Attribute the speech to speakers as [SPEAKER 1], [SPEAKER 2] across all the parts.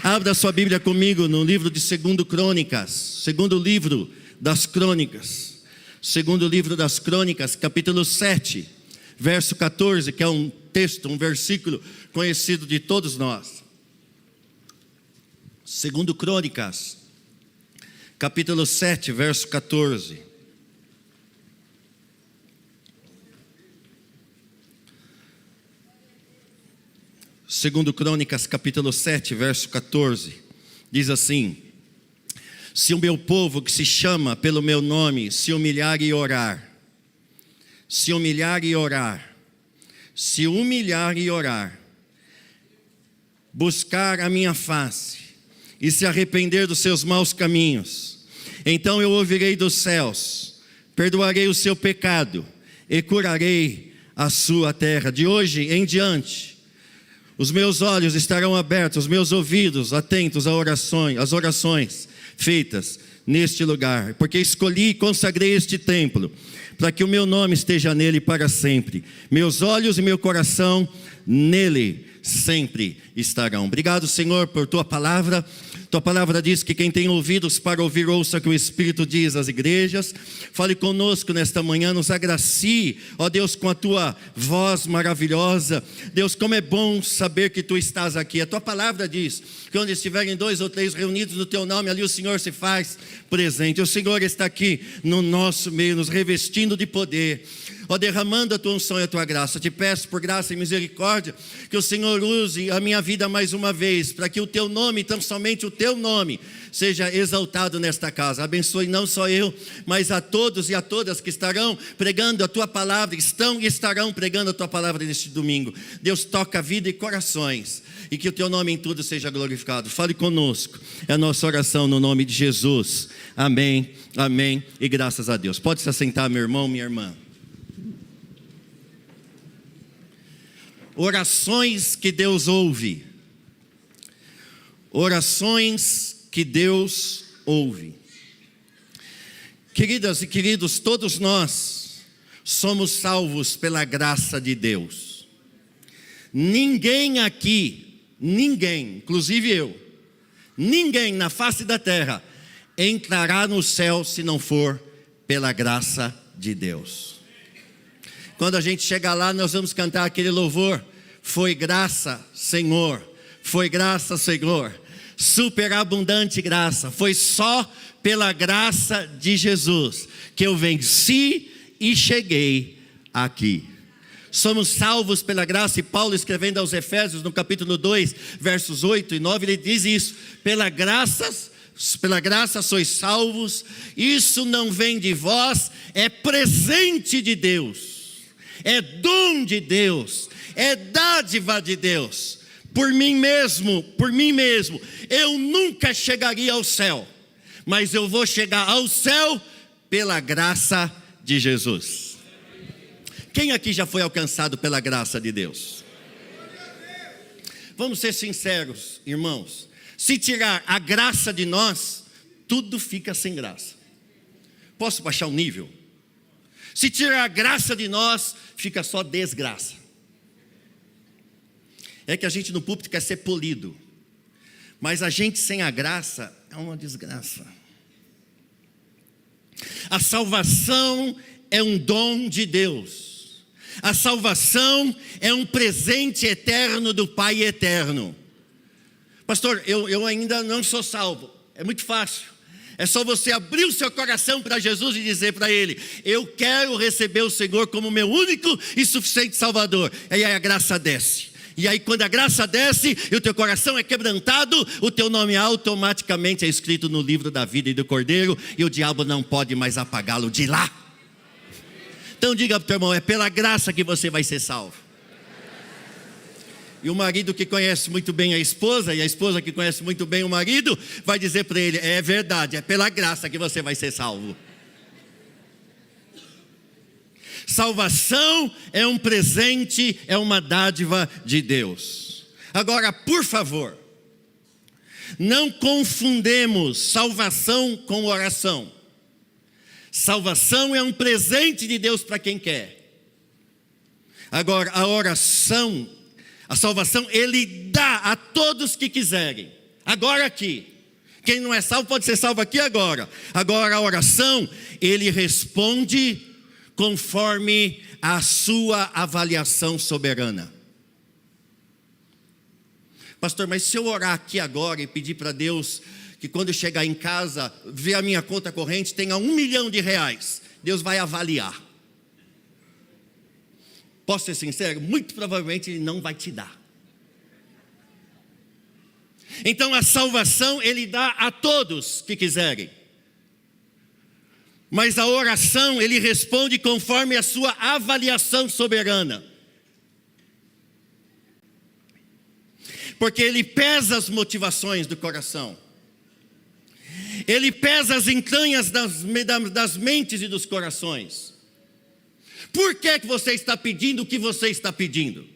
[SPEAKER 1] Abra sua Bíblia comigo no livro de 2 Crônicas, segundo livro das Crônicas. Segundo livro das Crônicas, capítulo 7, verso 14, que é um texto, um versículo conhecido de todos nós. 2 Crônicas, capítulo 7, verso 14. Segundo Crônicas, capítulo 7, verso 14, diz assim: se o meu povo que se chama pelo meu nome se humilhar e orar, buscar a minha face e se arrepender dos seus maus caminhos, então eu ouvirei dos céus, perdoarei o seu pecado e curarei a sua terra. De hoje em diante, os meus olhos estarão abertos, os meus ouvidos atentos às orações feitas neste lugar, porque escolhi e consagrei este templo, para que o meu nome esteja nele para sempre. Meus olhos e meu coração nele sempre estarão. Obrigado, Senhor, por tua palavra. Tua palavra diz que quem tem ouvidos para ouvir, ouça o que o Espírito diz às igrejas. Fale conosco nesta manhã, nos agracie, ó Deus, com a tua voz maravilhosa. Deus, como é bom saber que tu estás aqui. A tua palavra diz que onde estiverem 2 ou 3 reunidos no teu nome, ali o Senhor se faz presente. O Senhor está aqui no nosso meio, nos revestindo de poder, ó, derramando a tua unção e a tua graça. Te peço por graça e misericórdia que o Senhor use a minha vida mais uma vez, para que o teu nome, tão somente o teu nome, seja exaltado nesta casa. Abençoe não só eu, mas a todos e a todas que estarão pregando a tua palavra, estão e estarão pregando a tua palavra neste domingo. Deus, toca a vida e corações, e que o teu nome em tudo seja glorificado. Fale conosco, é a nossa oração no nome de Jesus. Amém, amém e graças a Deus. Pode se assentar, meu irmão, minha irmã. Orações que Deus ouve. Orações que Deus ouve. Queridas e queridos, todos nós somos salvos pela graça de Deus. Ninguém aqui, inclusive eu, ninguém na face da terra entrará no céu se não for pela graça de Deus. Quando a gente chegar lá, nós vamos cantar aquele louvor: foi graça, Senhor, foi graça, Senhor, superabundante graça. Foi só pela graça de Jesus que eu venci e cheguei aqui. Somos salvos pela graça, e Paulo, escrevendo aos Efésios, no capítulo 2, versos 8 e 9, ele diz isso: pela graça sois salvos, isso não vem de vós, é presente de Deus. É dom de Deus, é dádiva de Deus. Por mim mesmo, eu nunca chegaria ao céu, mas eu vou chegar ao céu pela graça de Jesus. Quem aqui já foi alcançado pela graça de Deus? Vamos ser sinceros, irmãos. Se tirar a graça de nós, tudo fica sem graça. Posso baixar o nível? Se tirar a graça de nós, fica só desgraça. É que a gente no púlpito quer ser polido, mas a gente sem a graça é uma desgraça. A salvação é um dom de Deus. A salvação é um presente eterno do Pai eterno. Pastor, eu ainda não sou salvo. É muito fácil. É só você abrir o seu coração para Jesus e dizer para Ele: eu quero receber o Senhor como meu único e suficiente Salvador. E aí a graça desce. E aí quando a graça desce e o teu coração é quebrantado, o teu nome automaticamente é escrito no livro da vida e do Cordeiro, e o diabo não pode mais apagá-lo de lá. Então diga para o teu irmão: é pela graça que você vai ser salvo. E o marido que conhece muito bem a esposa, e a esposa que conhece muito bem o marido, vai dizer para ele: é verdade, é pela graça que você vai ser salvo. Salvação é um presente, é uma dádiva de Deus. Agora, por favor, não confundemos salvação com oração. Salvação é um presente de Deus para quem quer. Agora, a oração, a salvação, Ele dá a todos que quiserem. A agora aqui. Quem não é salvo pode ser salvo aqui agora. Agora a oração, ele responde conforme a sua avaliação soberana. Pastor, mas se eu orar aqui agora e pedir para Deus que quando eu chegar em casa, ver a minha conta corrente, tenha R$1 milhão, Deus vai avaliar. Posso ser sincero? Muito provavelmente Ele não vai te dar. Então a salvação Ele dá a todos que quiserem. Mas a oração Ele responde conforme a sua avaliação soberana. Porque Ele pesa as motivações do coração. Ele pesa as entranhas das mentes e dos corações. Por que você está pedindo o que você está pedindo?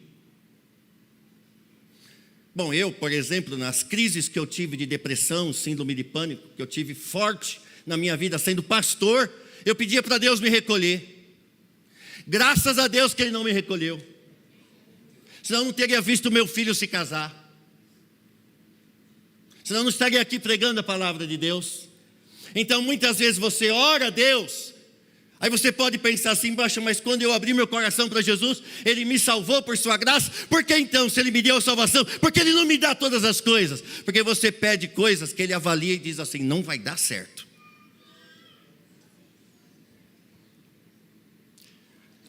[SPEAKER 1] Bom, eu, por exemplo, nas crises que eu tive de depressão, síndrome de pânico, que eu tive forte na minha vida sendo pastor, eu pedia para Deus me recolher. Graças a Deus que Ele não me recolheu. Senão eu não teria visto meu filho se casar. Senão eu não estaria aqui pregando a palavra de Deus. Então muitas vezes você ora a Deus, aí você pode pensar assim, mas quando eu abri meu coração para Jesus, Ele me salvou por sua graça. Por que então, se Ele me deu a salvação, por que Ele não me dá todas as coisas? Porque você pede coisas que Ele avalia e diz assim, não vai dar certo.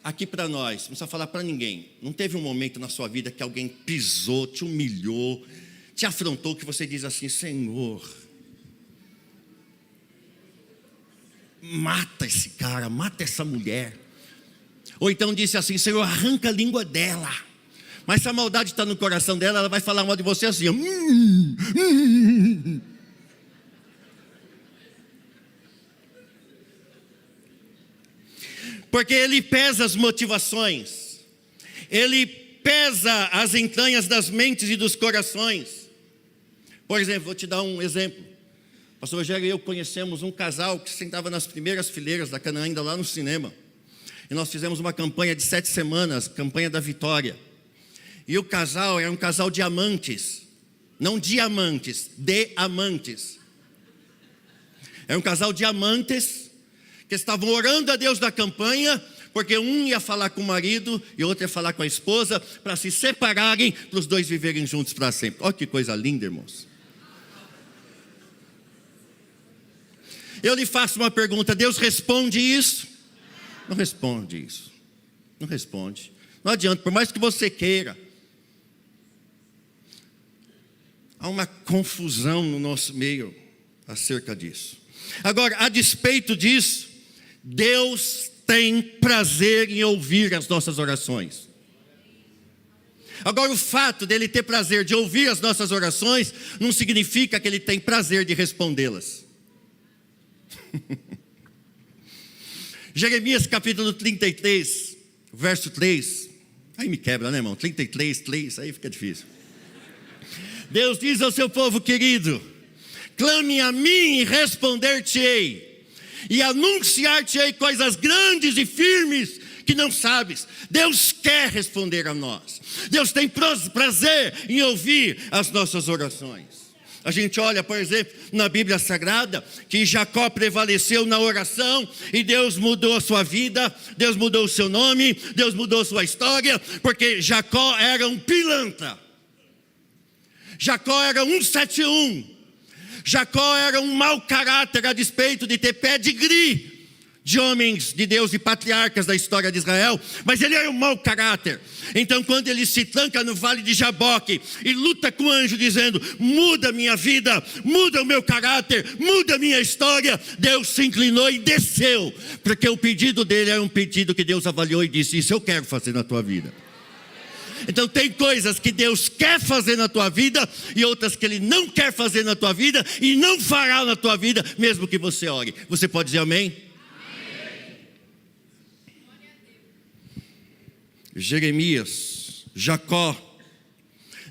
[SPEAKER 1] Aqui para nós, não precisa falar para ninguém, não teve um momento na sua vida que alguém pisou, te humilhou, te afrontou, que você diz assim, Senhor, mata esse cara, mata essa mulher. Ou então disse assim, Senhor, arranca a língua dela. Mas se a maldade está no coração dela, ela vai falar mal de você assim, Porque Ele pesa as motivações, Ele pesa as entranhas das mentes e dos corações. Por exemplo, vou te dar um exemplo. Pastor Rogério e eu conhecemos um casal que sentava nas primeiras fileiras da Canaã, ainda lá no cinema. E nós fizemos uma campanha de 7 semanas, campanha da vitória. E o casal era um casal de amantes, não diamantes, de amantes. Era um casal de amantes que estavam orando a Deus da campanha, porque um ia falar com o marido e o outro ia falar com a esposa, para se separarem, para os dois viverem juntos para sempre. Olha que coisa linda, irmãos. Eu lhe faço uma pergunta, Deus responde isso? Não responde isso. Não responde. Não adianta, por mais que você queira. Há uma confusão no nosso meio acerca disso. Agora, a despeito disso, Deus tem prazer em ouvir as nossas orações. Agora, o fato dele ter prazer de ouvir as nossas orações não significa que ele tem prazer de respondê-las. Jeremias capítulo 33, verso 3. Aí me quebra, né, irmão? 33, 3, aí fica difícil. Deus diz ao seu povo querido: clame a mim e responder-te-ei, e anunciar-te-ei coisas grandes e firmes que não sabes. Deus quer responder a nós. Deus tem prazer em ouvir as nossas orações. A gente olha, por exemplo, na Bíblia Sagrada, que Jacó prevaleceu na oração e Deus mudou a sua vida, Deus mudou o seu nome, Deus mudou a sua história, porque Jacó era um pilantra. Jacó era 171. Jacó era um mau caráter a despeito de ter pedigree de homens de Deus e patriarcas da história de Israel, mas ele era um mau caráter. Então quando ele se tranca no vale de Jaboque e luta com o anjo dizendo: muda minha vida, muda o meu caráter, muda a minha história, Deus se inclinou e desceu, porque o pedido dele era um pedido que Deus avaliou e disse: isso eu quero fazer na tua vida. Então tem coisas que Deus quer fazer na tua vida e outras que Ele não quer fazer na tua vida e não fará na tua vida, mesmo que você ore. Você pode dizer amém? Jeremias, Jacó,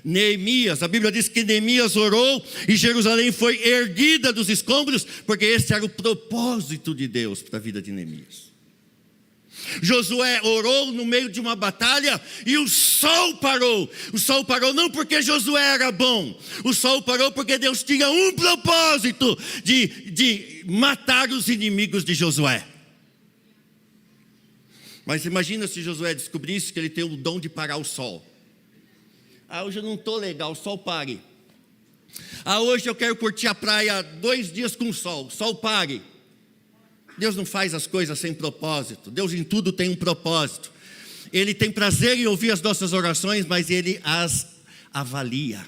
[SPEAKER 1] Neemias, a Bíblia diz que Neemias orou e Jerusalém foi erguida dos escombros, porque esse era o propósito de Deus para a vida de Neemias. Josué orou no meio de uma batalha e o sol parou. O sol parou não porque Josué era bom. O sol parou porque Deus tinha um propósito de matar os inimigos de Josué. Mas imagina se Josué descobrisse que ele tem o dom de parar o sol. Hoje eu não estou legal, o sol pare. Hoje eu quero curtir a praia 2 dias com sol pare. Deus não faz as coisas sem propósito. Deus em tudo tem um propósito. Ele tem prazer em ouvir as nossas orações, mas Ele as avalia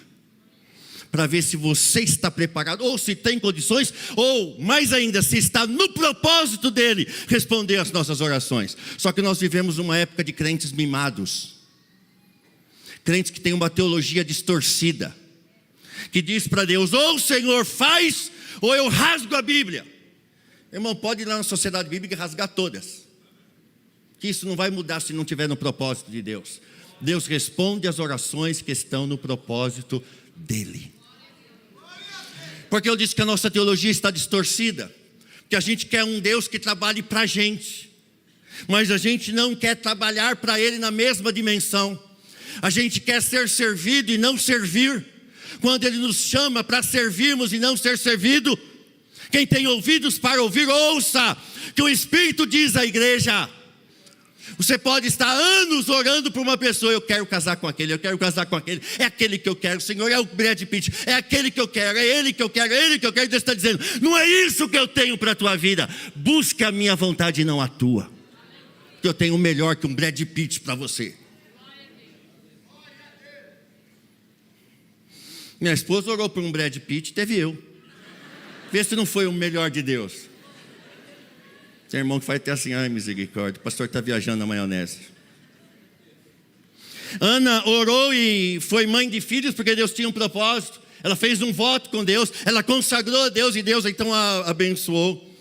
[SPEAKER 1] para ver se você está preparado, ou se tem condições, ou mais ainda, se está no propósito dEle responder às nossas orações. Só que nós vivemos uma época de crentes mimados, crentes que têm uma teologia distorcida, que diz para Deus: ou o Senhor faz, ou eu rasgo a Bíblia. Irmão, pode ir lá na sociedade bíblica e rasgar todas, que isso não vai mudar se não estiver no propósito de Deus. Deus responde às orações que estão no propósito dEle. Porque eu disse que a nossa teologia está distorcida, que a gente quer um Deus que trabalhe para a gente, mas a gente não quer trabalhar para Ele na mesma dimensão. A gente quer ser servido e não servir, quando Ele nos chama para servirmos e não ser servido. Quem tem ouvidos para ouvir, ouça que o Espírito diz à igreja. Você pode estar anos orando por uma pessoa: eu quero casar com aquele, eu quero casar com aquele, é aquele que eu quero, Senhor, é o Brad Pitt, é aquele que eu quero, é ele que eu quero, é ele que eu quero. Deus está dizendo: não é isso que eu tenho para a tua vida, busca a minha vontade e não a tua, que eu tenho melhor que um Brad Pitt para você. Minha esposa orou por um Brad Pitt, teve eu. Vê se não foi o melhor de Deus. Tem irmão que faz até assim: ai, misericórdia, o pastor está viajando na maionese. Ana orou e foi mãe de filhos porque Deus tinha um propósito. Ela fez um voto com Deus, ela consagrou a Deus e Deus então a abençoou.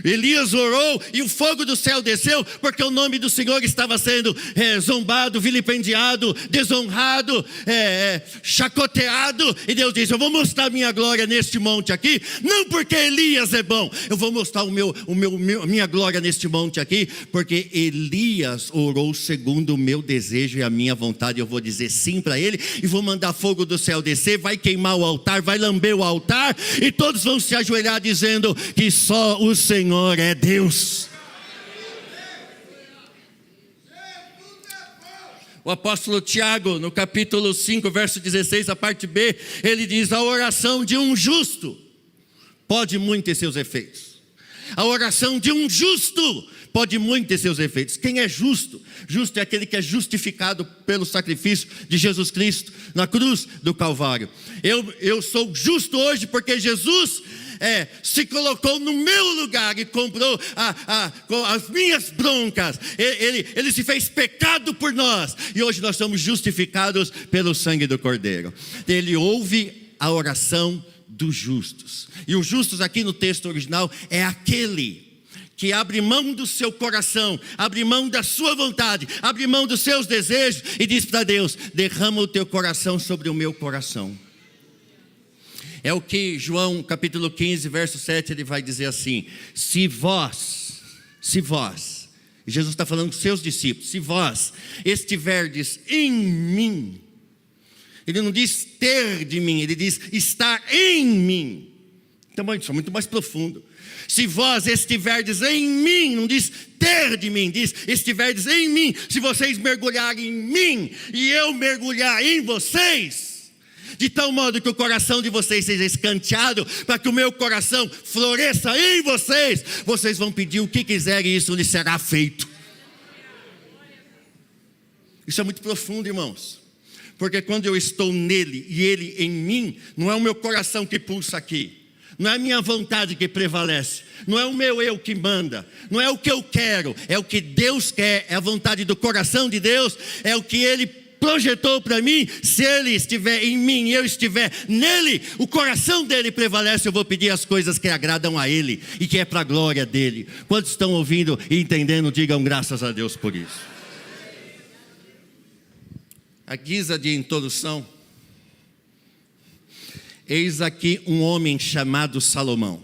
[SPEAKER 1] Elias orou e o fogo do céu desceu, porque o nome do Senhor estava sendo zombado, vilipendiado, desonrado, chacoteado. E Deus disse: eu vou mostrar minha glória neste monte aqui, não porque Elias é bom, eu vou mostrar a minha glória neste monte aqui, porque Elias orou segundo o meu desejo e a minha vontade. Eu vou dizer sim para ele e vou mandar fogo do céu descer, vai queimar o altar, vai lamber o altar, e todos vão se ajoelhar dizendo que só o Senhor é Deus. O apóstolo Tiago, no capítulo 5, verso 16, a parte B, ele diz: a oração de um justo pode muito ter seus efeitos. A oração de um justo pode muito ter seus efeitos. Quem é justo? Justo é aquele que é justificado pelo sacrifício de Jesus Cristo na cruz do Calvário. Eu sou justo hoje porque Jesus se colocou no meu lugar e comprou as minhas broncas. Ele se fez pecado por nós, e hoje nós somos justificados pelo sangue do Cordeiro. Ele ouve a oração dos justos, e os justos aqui no texto original é aquele que abre mão do seu coração, abre mão da sua vontade, abre mão dos seus desejos e diz para Deus: derrama o teu coração sobre o meu coração. É o que João capítulo 15, verso 7, ele vai dizer assim: se vós, Jesus está falando com seus discípulos, se vós estiverdes em mim, ele não diz ter de mim, ele diz estar em mim. Então isso é muito mais profundo. Se vós estiverdes em mim, não diz ter de mim, diz estiverdes em mim. Se vocês mergulharem em mim e eu mergulhar em vocês, de tal modo que o coração de vocês seja escanteado, para que o meu coração floresça em vocês, vocês vão pedir o que quiserem e isso lhes será feito. Isso é muito profundo, irmãos, porque quando eu estou nele e ele em mim, não é o meu coração que pulsa aqui, não é a minha vontade que prevalece, não é o meu eu que manda, não é o que eu quero, é o que Deus quer, é a vontade do coração de Deus, é o que Ele projetou para mim. Se Ele estiver em mim e eu estiver nele, o coração dele prevalece. Eu vou pedir as coisas que agradam a Ele e que é para a glória dele. Quantos estão ouvindo e entendendo, digam graças a Deus por isso. A guisa de introdução, eis aqui um homem chamado Salomão.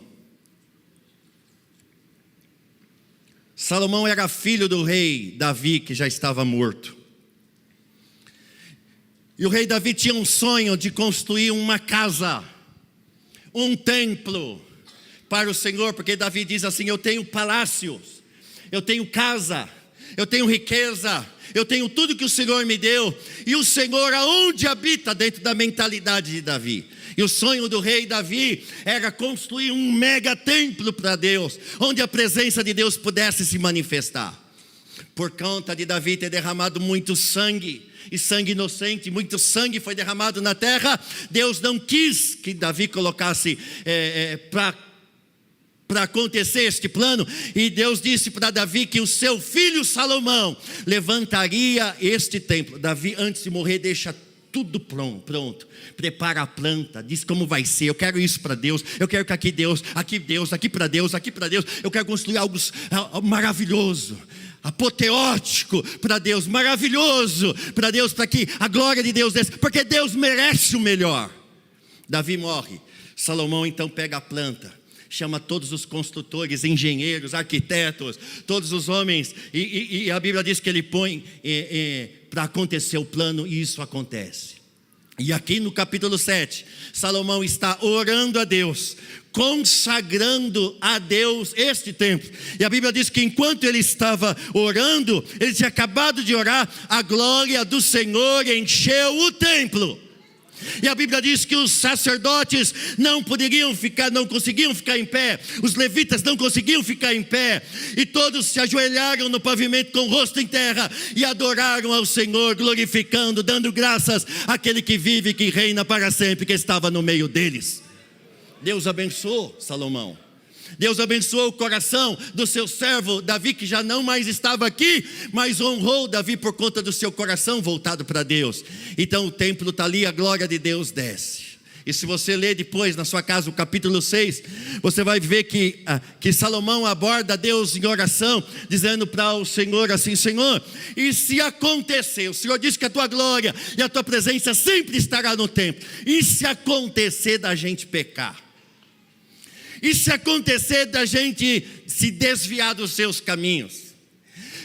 [SPEAKER 1] Salomão era filho do rei Davi, que já estava morto. E o rei Davi tinha um sonho de construir uma casa, um templo para o Senhor, porque Davi diz assim: eu tenho palácios, eu tenho casa, eu tenho riqueza, eu tenho tudo que o Senhor me deu, e o Senhor aonde habita? Dentro da mentalidade de Davi. E o sonho do rei Davi era construir um mega templo para Deus, onde a presença de Deus pudesse se manifestar. Por conta de Davi ter derramado muito sangue, e sangue inocente, muito sangue foi derramado na terra, Deus não quis que Davi colocasse para acontecer este plano, e Deus disse para Davi que o seu filho Salomão levantaria este templo. Davi, antes de morrer, deixa tudo pronto, prepara a planta, diz como vai ser. Eu quero isso para Deus, eu quero que aqui para Deus, eu quero construir algo maravilhoso, apoteótico para Deus, maravilhoso para Deus, para que a glória de Deus desça, porque Deus merece o melhor. Davi morre, Salomão então pega a planta, chama todos os construtores, engenheiros, arquitetos, todos os homens, e a Bíblia diz que ele põe para acontecer o plano, e isso acontece. E aqui no capítulo 7, Salomão está orando a Deus, consagrando a Deus este templo. E a Bíblia diz que enquanto ele estava orando, ele tinha acabado de orar, a glória do Senhor encheu o templo. E a Bíblia diz que os sacerdotes não conseguiam ficar em pé, os levitas não conseguiam ficar em pé, e todos se ajoelharam no pavimento com o rosto em terra, e adoraram ao Senhor, glorificando, dando graças àquele que vive e que reina para sempre, que estava no meio deles. Deus abençoou Salomão. Deus abençoou o coração do seu servo Davi, que já não mais estava aqui, mas honrou Davi por conta do seu coração voltado para Deus. Então o templo está ali, a glória de Deus desce. E se você ler depois na sua casa o capítulo 6, você vai ver que Salomão aborda Deus em oração, dizendo para o Senhor assim: Senhor, e se acontecer, o Senhor disse que a tua glória e a tua presença sempre estará no templo, e se acontecer da gente pecar? E se acontecer da gente se desviar dos seus caminhos?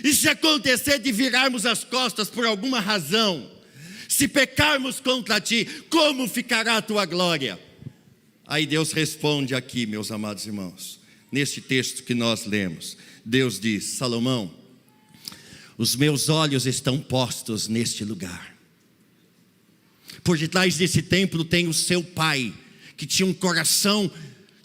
[SPEAKER 1] E se acontecer de virarmos as costas por alguma razão? Se pecarmos contra ti, como ficará a tua glória? Aí Deus responde aqui, meus amados irmãos, neste texto que nós lemos. Deus diz: Salomão, os meus olhos estão postos neste lugar. Por detrás desse templo tem o seu pai, que tinha um coração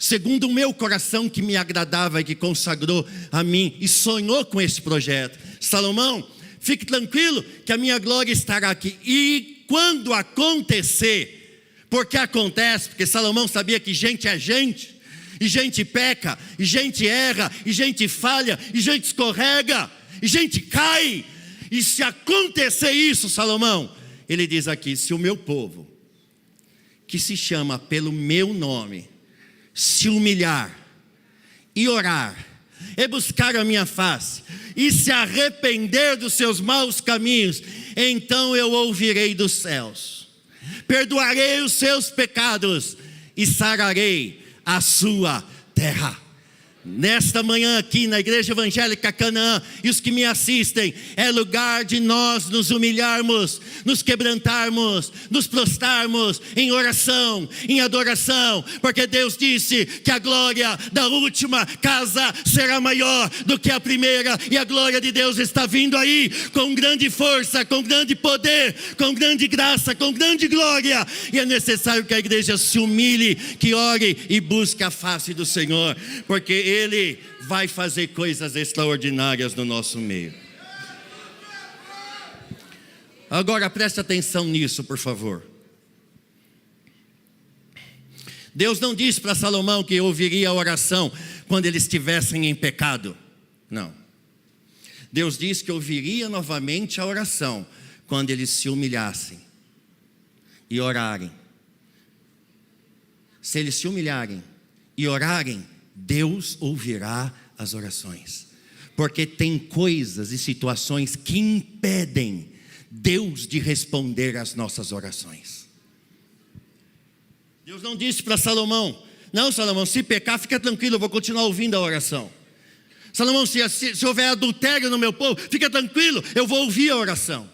[SPEAKER 1] segundo o meu coração, que me agradava e que consagrou a mim e sonhou com esse projeto. Salomão, fique tranquilo que a minha glória estará aqui. E quando acontecer, porque acontece, porque Salomão sabia que gente é gente, e gente peca, e gente erra, e gente falha, e gente escorrega, e gente cai. E se acontecer isso, Salomão, ele diz aqui: se o meu povo, que se chama pelo meu nome, se humilhar e orar, e buscar a minha face, e se arrepender dos seus maus caminhos, então eu ouvirei dos céus, perdoarei os seus pecados e sararei a sua terra. Nesta manhã aqui na Igreja Evangélica Canaã, e os que me assistem, é lugar de nós nos humilharmos, nos quebrantarmos, nos prostrarmos em oração, em adoração, porque Deus disse que a glória da última casa será maior do que a primeira, e a glória de Deus está vindo aí com grande força, com grande poder, com grande graça, com grande glória, e é necessário que a igreja se humilhe, que ore e busque a face do Senhor, porque Ele vai fazer coisas extraordinárias no nosso meio. Agora preste atenção nisso, por favor. Deus não disse para Salomão que ouviria a oração quando eles estivessem em pecado. Não. Deus disse que ouviria novamente a oração quando eles se humilhassem e orarem. Se eles se humilharem e orarem, Deus ouvirá as orações, porque tem coisas e situações que impedem Deus de responder às nossas orações. Deus não disse para Salomão: não, Salomão, se pecar, fica tranquilo, eu vou continuar ouvindo a oração. Salomão, se houver adultério no meu povo, fica tranquilo, eu vou ouvir a oração.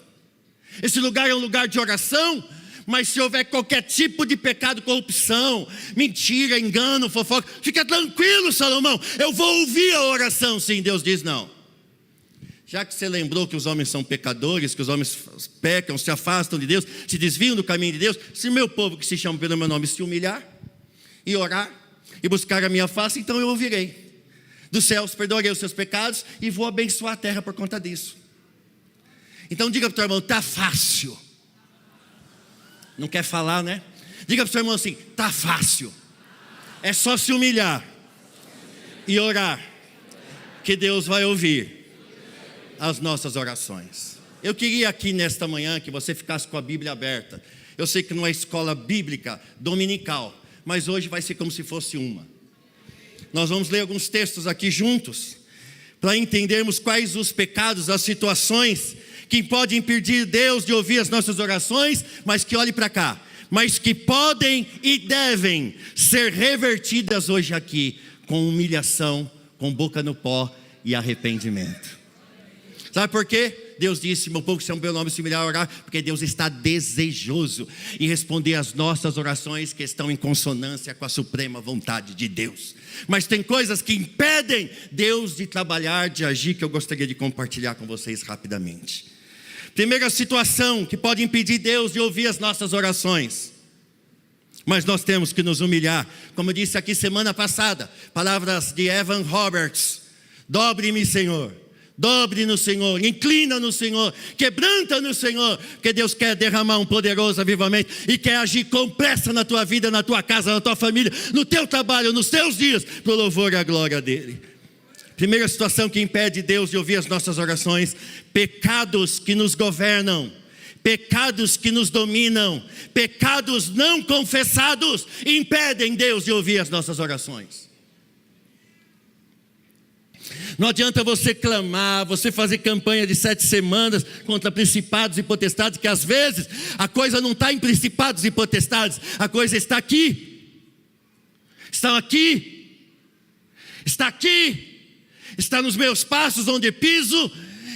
[SPEAKER 1] Esse lugar é um lugar de oração, mas se houver qualquer tipo de pecado, corrupção, mentira, engano, fofoca, fica tranquilo, Salomão, eu vou ouvir a oração. Sim, Deus diz não. Já que você lembrou que os homens são pecadores, que os homens pecam, se afastam de Deus, se desviam do caminho de Deus, se meu povo que se chama pelo meu nome se humilhar, e orar, e buscar a minha face, então eu ouvirei dos céus, perdoarei os seus pecados, e vou abençoar a terra por conta disso. Então diga para o teu irmão, está fácil. Não quer falar, né? Diga para o seu irmão assim, está fácil. É só se humilhar e orar, que Deus vai ouvir as nossas orações. Eu queria aqui nesta manhã que você ficasse com a Bíblia aberta. Eu sei que não é escola bíblica dominical, mas hoje vai ser como se fosse uma. Nós vamos ler alguns textos aqui juntos, para entendermos quais os pecados, as situações que podem impedir Deus de ouvir as nossas orações, mas que olhe para cá, mas que podem e devem ser revertidas hoje aqui, com humilhação, com boca no pó e arrependimento. Sabe por quê? Deus disse, meu povo que chama pelo nome se humilhar a orar, porque Deus está desejoso em responder às nossas orações que estão em consonância com a suprema vontade de Deus. Mas tem coisas que impedem Deus de trabalhar, de agir, que eu gostaria de compartilhar com vocês rapidamente. Primeira situação que pode impedir Deus de ouvir as nossas orações, mas nós temos que nos humilhar. Como eu disse aqui semana passada, palavras de Evan Roberts: dobre-me, Senhor, dobre no Senhor, inclina no Senhor, quebranta no Senhor, porque Deus quer derramar um poderoso avivamento e quer agir com pressa na tua vida, na tua casa, na tua família, no teu trabalho, nos teus dias, para o louvor e a glória dEle. Primeira situação que impede Deus de ouvir as nossas orações: pecados que nos governam, pecados que nos dominam, pecados não confessados impedem Deus de ouvir as nossas orações. Não adianta você clamar, você fazer campanha de 7 semanas contra principados e potestades, que às vezes a coisa não está em principados e potestades, a coisa está aqui, está nos meus passos onde piso.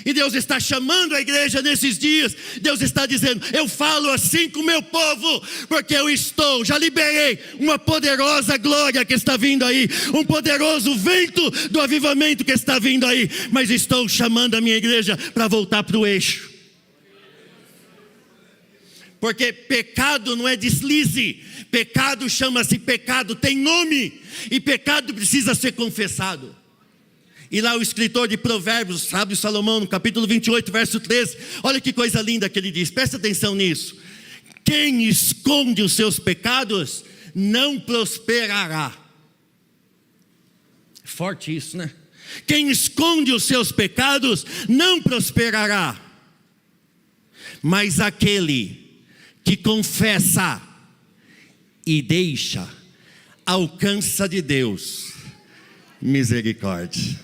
[SPEAKER 1] E Deus está chamando a igreja nesses dias. Deus está dizendo, eu falo assim com o meu povo, porque eu já liberei uma poderosa glória que está vindo aí, um poderoso vento do avivamento que está vindo aí, mas estou chamando a minha igreja para voltar para o eixo. Porque pecado não é deslize, pecado chama-se pecado, tem nome, e pecado precisa ser confessado. E lá o escritor de Provérbios, sábio Salomão, no capítulo 28, verso 13, olha que coisa linda que ele diz, presta atenção nisso: quem esconde os seus pecados não prosperará. Forte isso, né? Quem esconde os seus pecados não prosperará, mas aquele que confessa e deixa, alcança de Deus misericórdia.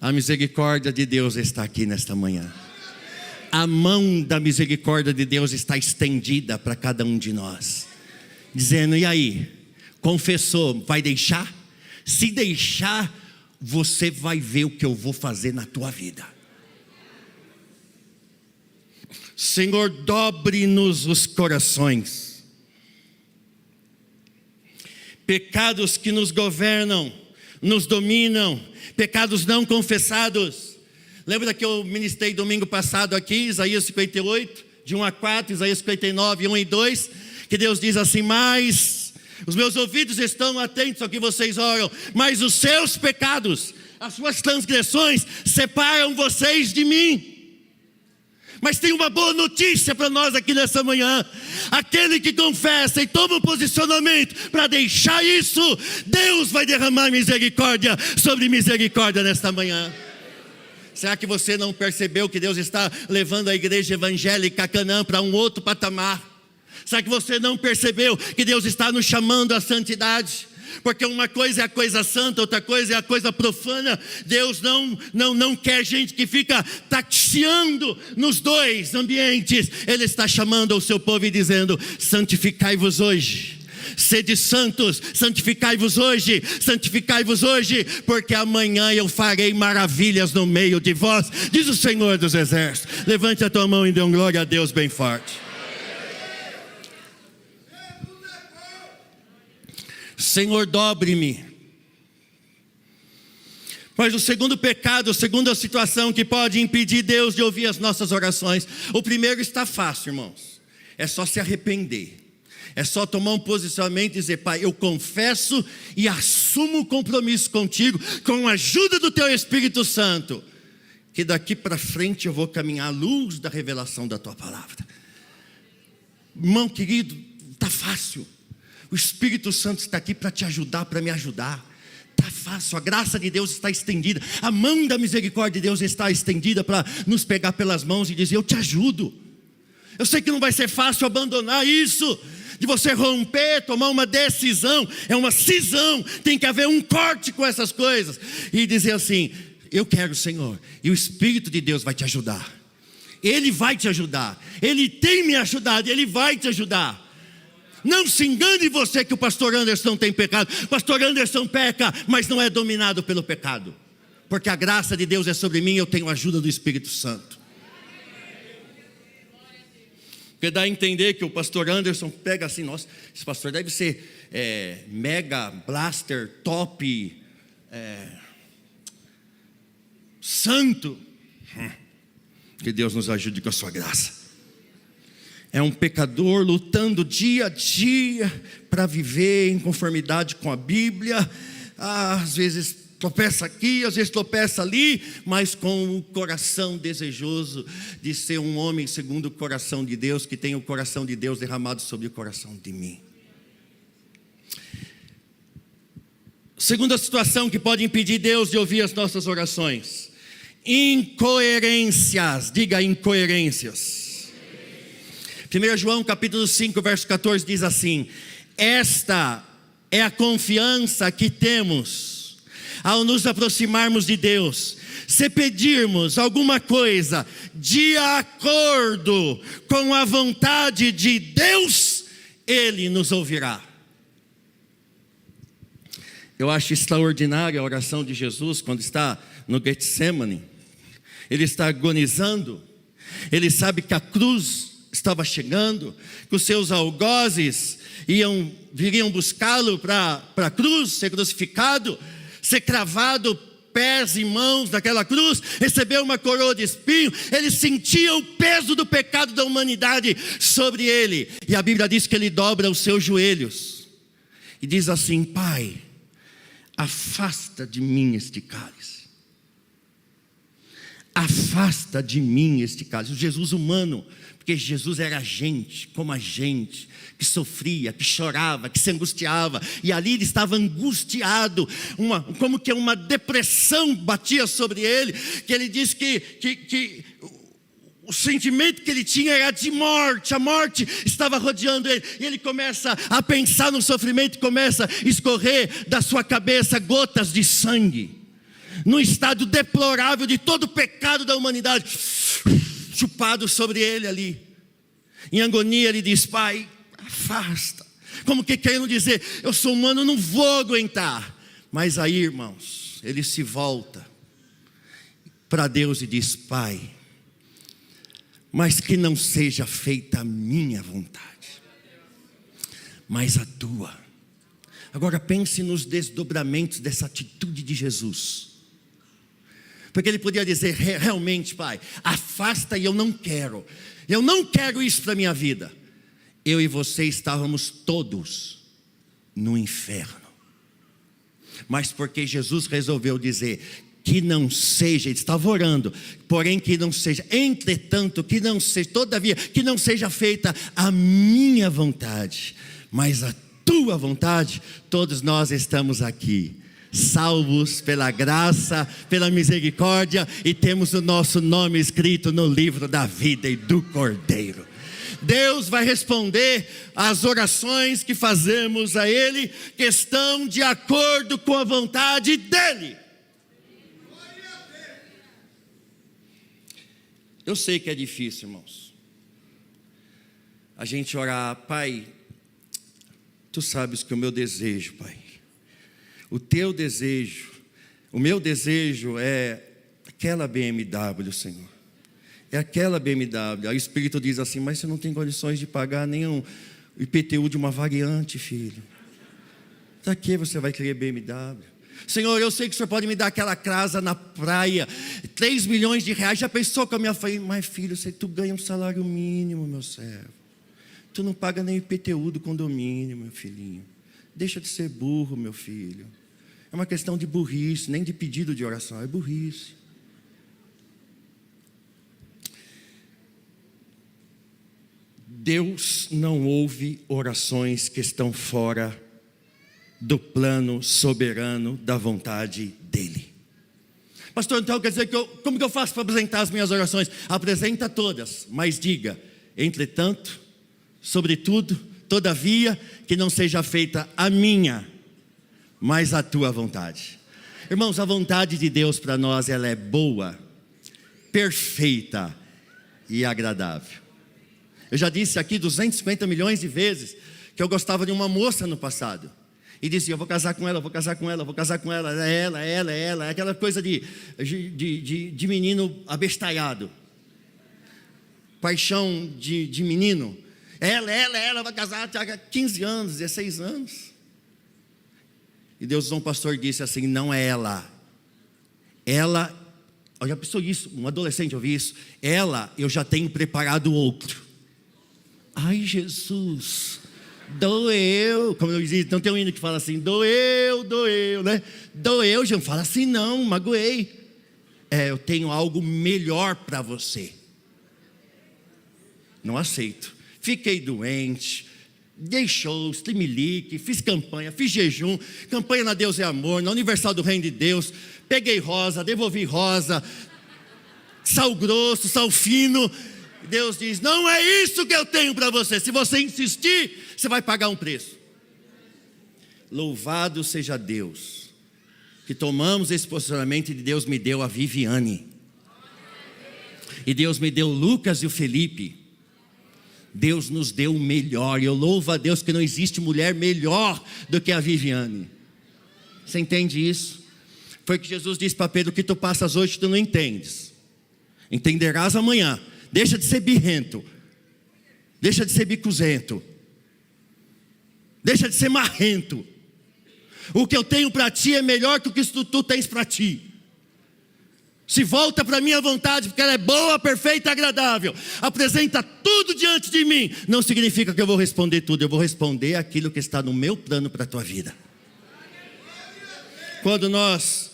[SPEAKER 1] A misericórdia de Deus está aqui nesta manhã. A mão da misericórdia de Deus está estendida para cada um de nós, dizendo, e aí, confessou, vai deixar? Se deixar, você vai ver o que eu vou fazer na tua vida. Senhor, dobre-nos os corações. Pecados que nos governam, nos dominam, pecados não confessados. Lembra que eu ministrei domingo passado aqui, Isaías 58, de 1 a 4, Isaías 59, 1 e 2, que Deus diz assim, mas os meus ouvidos estão atentos ao que vocês oram, mas os seus pecados, as suas transgressões separam vocês de mim. Mas tem uma boa notícia para nós aqui nessa manhã: aquele que confessa e toma um posicionamento para deixar isso, Deus vai derramar misericórdia sobre misericórdia nesta manhã. Será que você não percebeu que Deus está levando a igreja evangélica Canaã para um outro patamar? Será que você não percebeu que Deus está nos chamando à santidade? Porque uma coisa é a coisa santa, outra coisa é a coisa profana. Deus não quer gente que fica taxiando nos dois ambientes. Ele está chamando o seu povo e dizendo, santificai-vos hoje, sede santos, santificai-vos hoje, porque amanhã eu farei maravilhas no meio de vós, diz o Senhor dos Exércitos. Levante a tua mão e dê uma glória a Deus bem forte. Senhor, dobre-me. Mas o segundo pecado, a segunda situação que pode impedir Deus de ouvir as nossas orações. O primeiro está fácil, irmãos. É só se arrepender. É só tomar um posicionamento e dizer: Pai, eu confesso e assumo o compromisso contigo, com a ajuda do teu Espírito Santo, que daqui para frente eu vou caminhar à luz da revelação da tua palavra. Irmão querido, está fácil. O Espírito Santo está aqui para te ajudar, para me ajudar. Está fácil, a graça de Deus está estendida, a mão da misericórdia de Deus está estendida para nos pegar pelas mãos e dizer: eu te ajudo. Eu sei que não vai ser fácil abandonar isso, de você romper, tomar uma decisão, é uma cisão, tem que haver um corte com essas coisas, e dizer assim: eu quero, Senhor, e o Espírito de Deus vai te ajudar, Ele vai te ajudar, Ele tem me ajudado, Ele vai te ajudar. Não se engane você que o pastor Anderson tem pecado. O pastor Anderson peca, mas não é dominado pelo pecado, porque a graça de Deus é sobre mim e eu tenho a ajuda do Espírito Santo. Porque dá a entender que o pastor Anderson pega assim: nossa, esse pastor deve ser mega, blaster, top, santo. Que Deus nos ajude com a sua graça. É um pecador lutando dia a dia para viver em conformidade com a Bíblia. Às vezes tropeça aqui, às vezes tropeça ali, mas com o coração desejoso de ser um homem segundo o coração de Deus, que tem o coração de Deus derramado sobre o coração de mim. Segunda situação que pode impedir Deus de ouvir as nossas orações: incoerências. Diga: incoerências. 1 João capítulo 5, verso 14 diz assim: esta é a confiança que temos ao nos aproximarmos de Deus. Se pedirmos alguma coisa de acordo com a vontade de Deus, Ele nos ouvirá. Eu acho extraordinária a oração de Jesus quando está no Getsemane. Ele está agonizando, ele sabe que a cruz estava chegando, que os seus algozes viriam buscá-lo para a cruz, ser crucificado, ser cravado, pés e mãos naquela cruz, receber uma coroa de espinho. Ele sentia o peso do pecado da humanidade sobre ele, e a Bíblia diz que ele dobra os seus joelhos e diz assim: Pai, afasta de mim este cálice. Afasta de mim este cálice. O Jesus humano, porque Jesus era gente, como a gente, que sofria, que chorava, que se angustiava, e ali ele estava angustiado, como que uma depressão batia sobre ele, que ele diz que o sentimento que ele tinha era de morte, a morte estava rodeando ele, e ele começa a pensar no sofrimento, começa a escorrer da sua cabeça gotas de sangue, num estado deplorável de todo o pecado da humanidade, chupado sobre ele ali. Em agonia ele diz: Pai, afasta. Como que querendo dizer: eu sou humano, não vou aguentar. Mas aí, irmãos, ele se volta para Deus e diz: Pai, mas que não seja feita a minha vontade, mas a tua. Agora pense nos desdobramentos dessa atitude de Jesus. Porque ele podia dizer: realmente, Pai, afasta, e eu não quero isso para a minha vida. Eu e você estávamos todos no inferno, mas porque Jesus resolveu dizer que não seja, ele estava orando, porém que não seja, entretanto, que não seja, todavia, que não seja feita a minha vontade, mas a tua vontade. Todos nós estamos aqui, salvos pela graça, pela misericórdia, e temos o nosso nome escrito no livro da vida e do Cordeiro. Deus vai responder às orações que fazemos a Ele, que estão de acordo com a vontade dEle. Eu sei que é difícil, irmãos, a gente orar: Pai, Tu sabes que o meu desejo, Pai, o teu desejo, o meu desejo é aquela BMW, Senhor. É aquela BMW. Aí o Espírito diz assim: mas você não tem condições de pagar nenhum IPTU de uma variante, filho. Para que você vai querer BMW? Senhor, eu sei que o Senhor pode me dar aquela casa na praia, 3 milhões de reais. Já pensou com a minha família? Mas filho, tu ganha um salário mínimo, meu servo. Tu não paga nem IPTU do condomínio, meu filhinho. Deixa de ser burro, meu filho. É uma questão de burrice, nem de pedido de oração, é burrice. Deus não ouve orações que estão fora do plano soberano da vontade dEle. Pastor, então quer dizer que como que eu faço para apresentar as minhas orações? Apresenta todas, mas diga: entretanto, sobretudo, todavia, que não seja feita a minha, mas a tua vontade. Irmãos, a vontade de Deus para nós, ela é boa, perfeita e agradável. Eu já disse aqui 250 milhões de vezes que eu gostava de uma moça no passado. E dizia: eu vou casar com ela, eu vou casar com ela, eu vou casar com ela, é ela. É aquela coisa de menino abestalhado. Paixão de menino. Ela vai casar há 15 anos, 16 anos. E Deus usou um pastor e disse assim: não é ela. Ela, eu já pensou isso, um adolescente ouviu isso. Ela, eu já tenho preparado outro. Ai, Jesus, doeu. Como eu dizia, então tem um hino que fala assim: doeu, né? Doeu, já não fala assim não, magoei. Eu tenho algo melhor para você. Não aceito. Fiquei doente, dei shows, trimelique, fiz campanha, fiz jejum, campanha na Deus é Amor, na Universal do Reino de Deus, peguei rosa, devolvi rosa, sal grosso, sal fino. Deus diz: não é isso que eu tenho para você. Se você insistir, você vai pagar um preço. Louvado seja Deus, que tomamos esse posicionamento e Deus me deu a Viviane, e Deus me deu o Lucas e o Felipe. Deus nos deu o melhor. E eu louvo a Deus que não existe mulher melhor do que a Viviane. Você entende isso? Foi que Jesus disse para Pedro: o que tu passas hoje tu não entendes, entenderás amanhã. Deixa de ser birrento, deixa de ser bicuzento, deixa de ser marrento. O que eu tenho para ti é melhor do que tu tens para ti. Se volta para a minha vontade, porque ela é boa, perfeita e agradável. Apresenta tudo diante de mim. Não significa que eu vou responder tudo. Eu vou responder aquilo que está no meu plano para a tua vida. Quando nós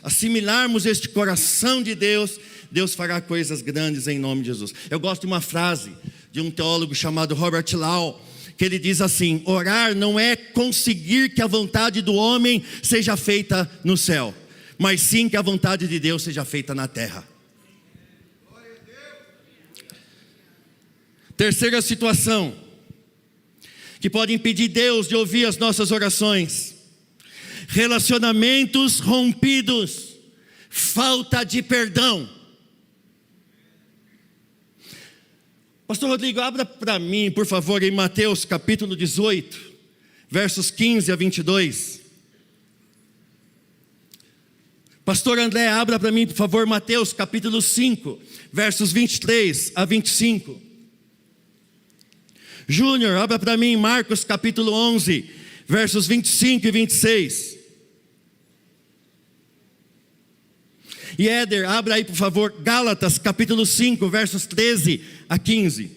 [SPEAKER 1] assimilarmos este coração de Deus, Deus fará coisas grandes em nome de Jesus. Eu gosto de uma frase de um teólogo chamado Robert Law, que ele diz assim: orar não é conseguir que a vontade do homem seja feita no céu, mas sim que a vontade de Deus seja feita na terra. Terceira situação que pode impedir Deus de ouvir as nossas orações: relacionamentos rompidos, falta de perdão. Pastor Rodrigo, abra para mim, por favor, em Mateus capítulo 18, versos 15 a 22. Pastor André, abra para mim, por favor, Mateus capítulo 5, versos 23 a 25. Júnior, abra para mim Marcos capítulo 11, versos 25 e 26. E Éder, abra aí por favor Gálatas capítulo 5, versos 13 a 15.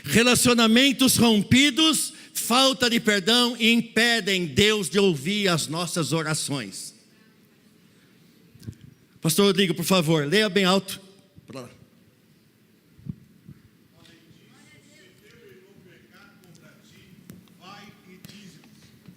[SPEAKER 1] Relacionamentos rompidos, falta de perdão, impedem Deus de ouvir as nossas orações. Pastor Rodrigo, por favor, leia bem alto.
[SPEAKER 2] Vai e diz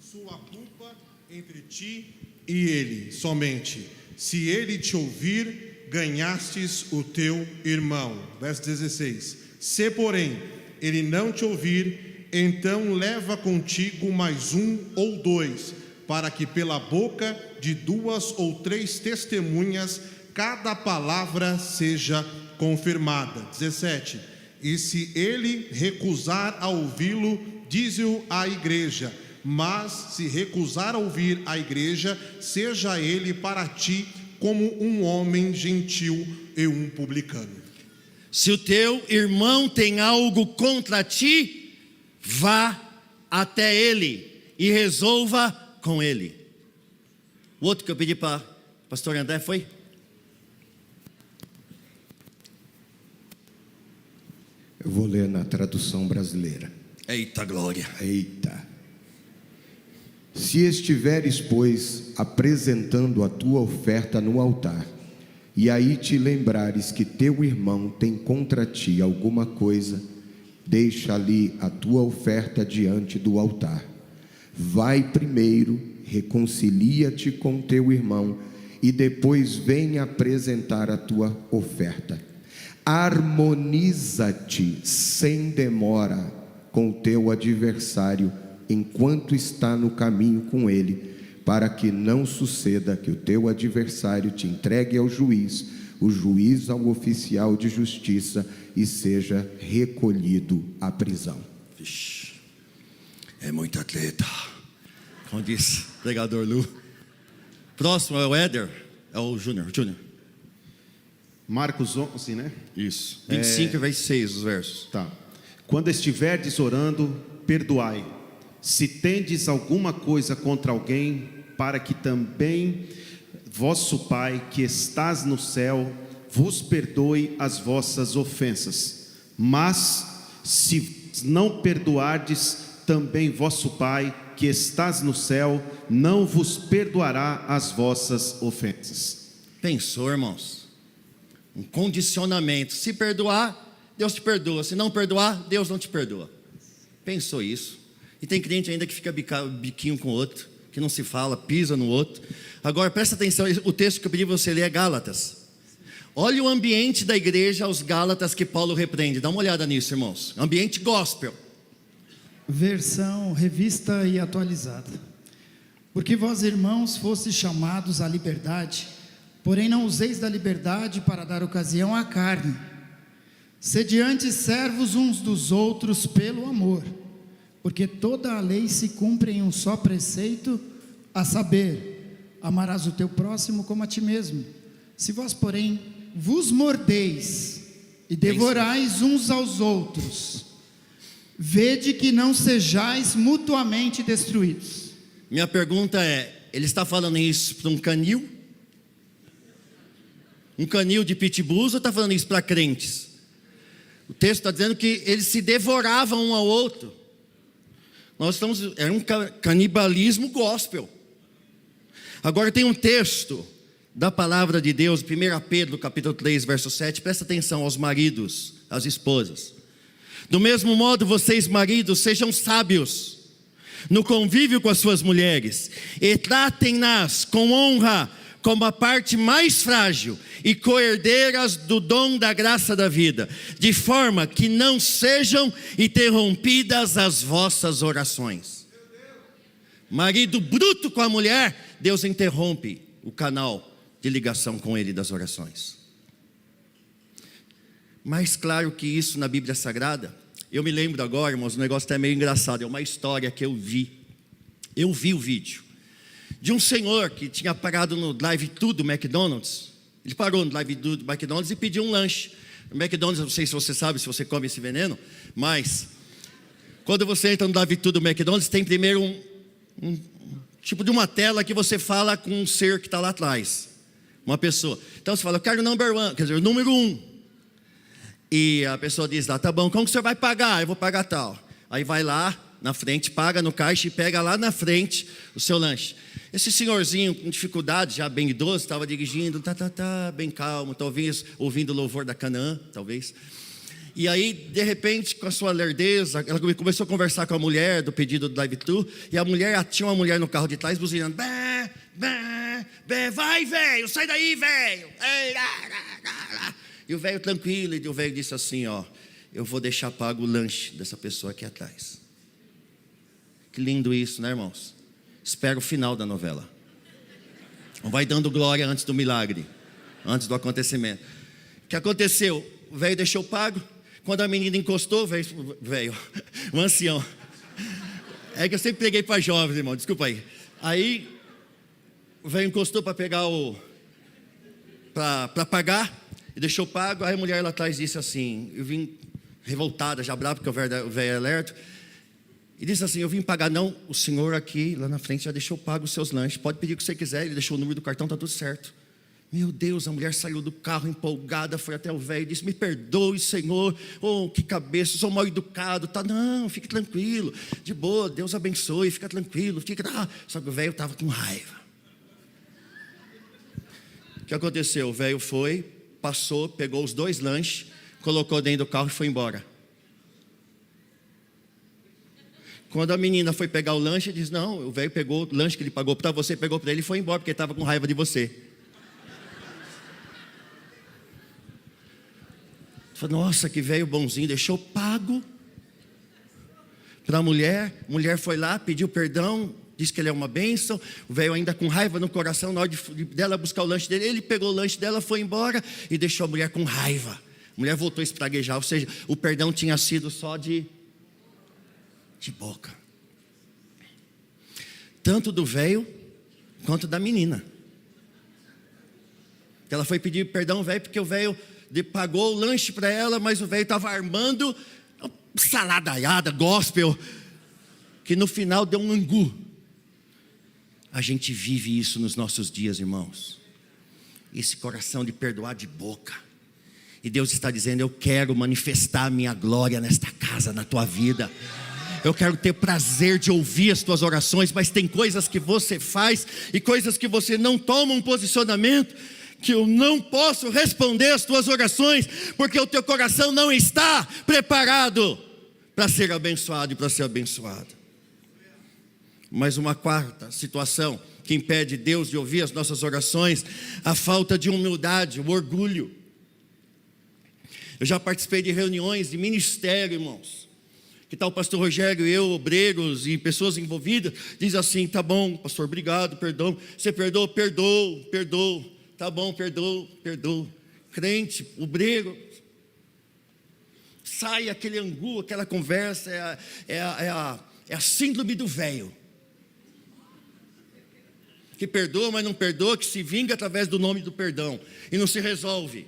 [SPEAKER 2] sua culpa entre ti e ele somente. Se ele te ouvir, ganhastes o teu irmão. Verso 16. Se porém ele não te ouvir, então leva contigo mais um ou dois, para que pela boca de 2 ou 3 testemunhas cada palavra seja confirmada. 17. E se ele recusar a ouvi-lo, dize-o à igreja. Mas se recusar a ouvir a igreja, seja ele para ti como um homem gentil e um publicano.
[SPEAKER 1] Se o teu irmão tem algo contra ti, vá até ele e resolva com ele. O outro que eu pedi para o pastor André foi?
[SPEAKER 3] Eu vou ler na tradução brasileira.
[SPEAKER 1] Eita glória.
[SPEAKER 3] Eita. Se estiveres, pois, apresentando a tua oferta no altar, e aí te lembrares que teu irmão tem contra ti alguma coisa, deixa ali a tua oferta diante do altar. Vai primeiro, reconcilia-te com teu irmão, e depois vem apresentar a tua oferta. Harmoniza-te sem demora com o teu adversário, enquanto está no caminho com ele, para que não suceda que o teu adversário te entregue ao juiz, o juiz ao oficial de justiça, e seja recolhido à prisão.
[SPEAKER 1] Vixe, é muita treta, como disse o pregador Lu. Próximo é o Éder, é o Júnior.
[SPEAKER 4] Marcos 11, né?
[SPEAKER 1] Isso, 25 e 26 os versos.
[SPEAKER 4] Tá. Quando estiverdes orando, perdoai. Se tendes alguma coisa contra alguém, para que também vosso Pai, que estás no céu, vos perdoe as vossas ofensas. Mas, se não perdoardes, também vosso Pai, que estás no céu, não vos perdoará as vossas ofensas.
[SPEAKER 1] Pensou, irmãos? Um condicionamento. Se perdoar, Deus te perdoa. Se não perdoar, Deus não te perdoa. Pensou isso? E tem crente ainda que fica biquinho com o outro, que não se fala, pisa no outro. Agora presta atenção, o texto que eu pedi você ler é Gálatas. Olha o ambiente da igreja aos Gálatas que Paulo repreende. Dá uma olhada nisso, irmãos. Ambiente gospel.
[SPEAKER 5] Versão revista e atualizada. Porque vós, irmãos, fostes chamados à liberdade, porém não useis da liberdade para dar ocasião à carne. Sede antes servos uns dos outros pelo amor, porque toda a lei se cumpre em um só preceito, a saber, amarás o teu próximo como a ti mesmo. Se vós, porém, vos mordeis e devorais uns aos outros, vede que não sejais mutuamente destruídos.
[SPEAKER 1] Minha pergunta é, ele está falando isso para um canil? Um canil de pitbulls ou está falando isso para crentes? O texto está dizendo que eles se devoravam um ao outro. Era um canibalismo gospel. Agora tem um texto da palavra de Deus, 1 Pedro capítulo 3, verso 7. Presta atenção aos maridos, às esposas. Do mesmo modo, vocês maridos, sejam sábios no convívio com as suas mulheres, e tratem-nas com honra, como a parte mais frágil e coerdeiras do dom da graça da vida, de forma que não sejam interrompidas as vossas orações. Marido bruto com a mulher, Deus interrompe o canal de ligação com ele das orações. Mais claro que isso na Bíblia Sagrada, eu me lembro agora, irmãos, um negócio até meio engraçado, é uma história que eu vi o vídeo de um senhor que tinha parado no drive-thru do McDonald's. Ele parou no drive-thru do McDonald's e pediu um lanche. No McDonald's, não sei se você sabe, se você come esse veneno, mas quando você entra no drive-thru do McDonald's, tem primeiro um tipo de uma tela que você fala com um ser que está lá atrás, uma pessoa. Então você fala, eu quero o number one, quer dizer, o número 1. E a pessoa diz lá, tá bom, como que o senhor vai pagar? Eu vou pagar tal. Aí vai lá na frente, paga no caixa e pega lá na frente o seu lanche. Esse senhorzinho com dificuldade, já bem idoso, estava dirigindo, bem calmo, talvez ouvindo o louvor da Canaã, talvez. E aí, de repente, com a sua lerdeza, ela começou a conversar com a mulher do pedido do drive-thru, e a mulher, tinha uma mulher no carro de trás buzinando, vai velho, sai daí velho. E o velho tranquilo, e o velho disse assim, ó, eu vou deixar pago o lanche dessa pessoa aqui atrás. Que lindo isso, né, irmãos? Espera o final da novela. Não vai dando glória antes do milagre, antes do acontecimento. O que aconteceu? O velho deixou pago, Quando a menina encostou, velho, um ancião. É que eu sempre preguei para jovens, irmão, desculpa aí. Aí, o velho encostou para pegar para pagar, e deixou pago. Aí a mulher lá atrás disse assim, eu vim revoltada, já brava, porque o velho é alerta. E disse assim, eu vim pagar, não, o senhor aqui, lá na frente, já deixou pago os seus lanches, pode pedir o que você quiser, ele deixou o número do cartão, está tudo certo. Meu Deus, a mulher saiu do carro empolgada, foi até o velho e disse, me perdoe, senhor, oh, que cabeça, sou mal educado, tá? Não, fique tranquilo, de boa, Deus abençoe, fica tranquilo, Só que o velho estava com raiva. O que aconteceu? O velho foi, passou, pegou os 2 lanches, colocou dentro do carro e foi embora. Quando a menina foi pegar o lanche, disse, não, o velho pegou o lanche que ele pagou para você, pegou para ele e foi embora, porque ele estava com raiva de você. Falei, nossa, que velho bonzinho, deixou pago para a mulher foi lá, pediu perdão, disse que ele é uma bênção, o velho ainda com raiva no coração, na hora dela buscar o lanche dele, ele pegou o lanche dela, foi embora e deixou a mulher com raiva. A mulher voltou a espraguejar, ou seja, o perdão tinha sido só de boca. Tanto do velho quanto da menina. Ela foi pedir perdão ao velho porque o velho pagou o lanche para ela, mas o velho estava armando saladaiada, gospel, que no final deu um angu. A gente vive isso nos nossos dias, irmãos. Esse coração de perdoar de boca. E Deus está dizendo, eu quero manifestar a minha glória nesta casa, na tua vida. Eu quero ter prazer de ouvir as tuas orações, mas tem coisas que você faz e coisas que você não toma um posicionamento, que eu não posso responder as tuas orações, porque o teu coração não está preparado para ser abençoado e para ser abençoado. Mas uma quarta situação que impede Deus de ouvir as nossas orações, a falta de humildade, o orgulho. Eu já participei de reuniões de ministério, irmãos. Que tal o pastor Rogério, eu, obreiros e pessoas envolvidas, diz assim, tá bom, pastor, obrigado, perdão. Você perdoou? Perdoou. Tá bom, perdoou. Crente, obreiro, sai aquele angu, aquela conversa, é a síndrome do velho. Que perdoa, mas não perdoa, que se vinga através do nome do perdão, e não se resolve.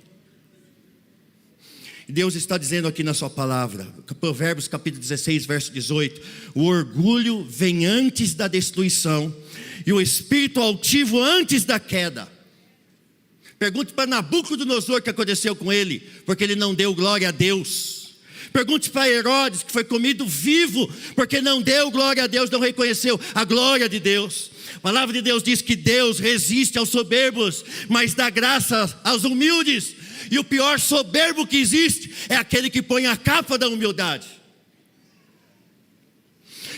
[SPEAKER 1] Deus está dizendo aqui na sua palavra, Provérbios capítulo 16, verso 18, o orgulho vem antes da destruição, e o espírito altivo antes da queda. Pergunte para Nabucodonosor o que aconteceu com ele, porque ele não deu glória a Deus. Pergunte para Herodes, que foi comido vivo, porque não deu glória a Deus, não reconheceu a glória de Deus. A palavra de Deus diz que Deus resiste aos soberbos, mas dá graça aos humildes. E o pior soberbo que existe é aquele que põe a capa da humildade,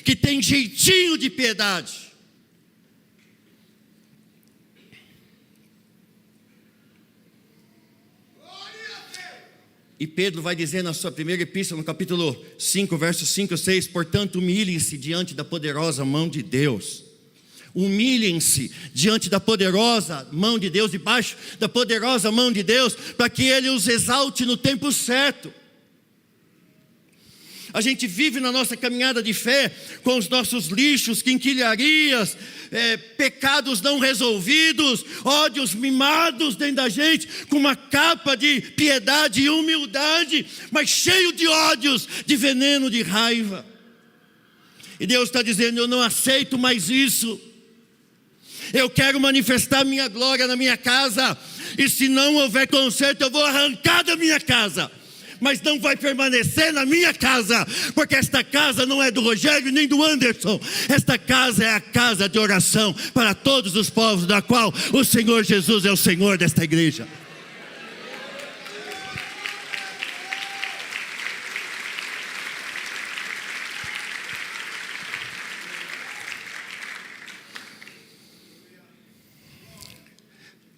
[SPEAKER 1] que tem jeitinho de piedade. E Pedro vai dizer na sua primeira epístola, no capítulo 5, versos 5 e 6, portanto, humilhem-se diante da poderosa mão de Deus. Humilhem-se diante da poderosa mão de Deus, debaixo da poderosa mão de Deus, para que Ele os exalte no tempo certo. A gente vive na nossa caminhada de fé com os nossos lixos, quinquilharias, pecados não resolvidos, ódios mimados dentro da gente, com uma capa de piedade e humildade, mas cheio de ódios, de veneno, de raiva. E Deus está dizendo, eu não aceito mais isso. Eu quero manifestar minha glória na minha casa, e se não houver conserto, eu vou arrancar da minha casa, mas não vai permanecer na minha casa, porque esta casa não é do Rogério nem do Anderson, esta casa é a casa de oração para todos os povos, da qual o Senhor Jesus é o Senhor desta igreja.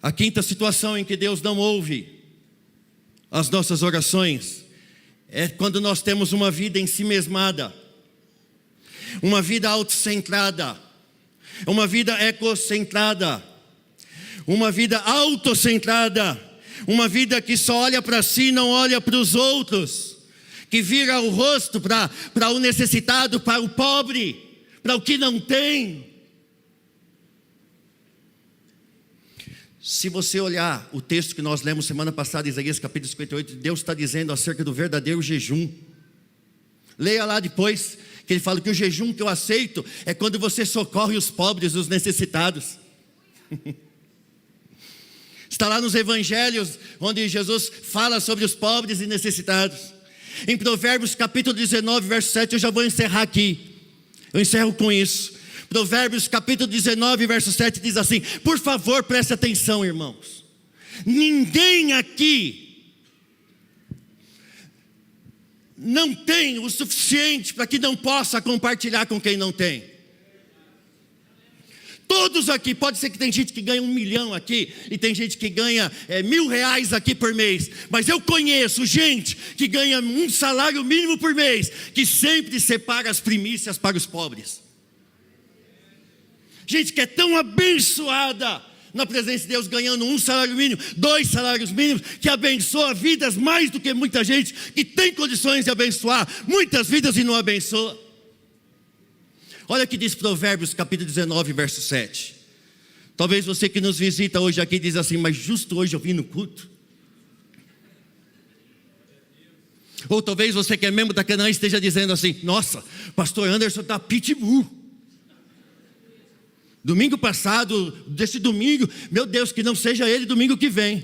[SPEAKER 1] A quinta situação em que Deus não ouve as nossas orações é quando nós temos uma vida ensimesmada, uma vida autocentrada, uma vida egocentrada, uma vida autocentrada, uma vida que só olha para si, não olha para os outros. que vira o rosto para o necessitado, para o pobre, para o que não tem. Se você olhar o texto que nós lemos semana passada, Isaías capítulo 58, Deus está dizendo acerca do verdadeiro jejum. Leia lá depois, que ele fala que o jejum que eu aceito é quando você socorre os pobres, os necessitados. Está lá nos evangelhos, onde Jesus fala sobre os pobres e necessitados. Em Provérbios capítulo 19, verso 7, eu já vou encerrar aqui. Eu encerro com isso. Provérbios capítulo 19, verso 7 diz assim: por favor, preste atenção, irmãos. Ninguém aqui não tem o suficiente para que não possa compartilhar com quem não tem. Todos aqui, pode ser que tem gente que ganha 1 milhão aqui, e tem gente que ganha R$1.000 aqui por mês, mas eu conheço gente que ganha um salário mínimo por mês, que sempre separa as primícias para os pobres. Gente que é tão abençoada na presença de Deus, ganhando 1 salário mínimo, 2 salários mínimos, que abençoa vidas mais do que muita gente que tem condições de abençoar muitas vidas e não abençoa. Olha o que diz Provérbios capítulo 19, verso 7. Talvez você que nos visita hoje aqui diz assim: mas justo hoje eu vim no culto. Ou talvez você que é membro da Canaã esteja dizendo assim: nossa, pastor Anderson está pitbull. Domingo passado, desse domingo, meu Deus, que não seja ele domingo que vem.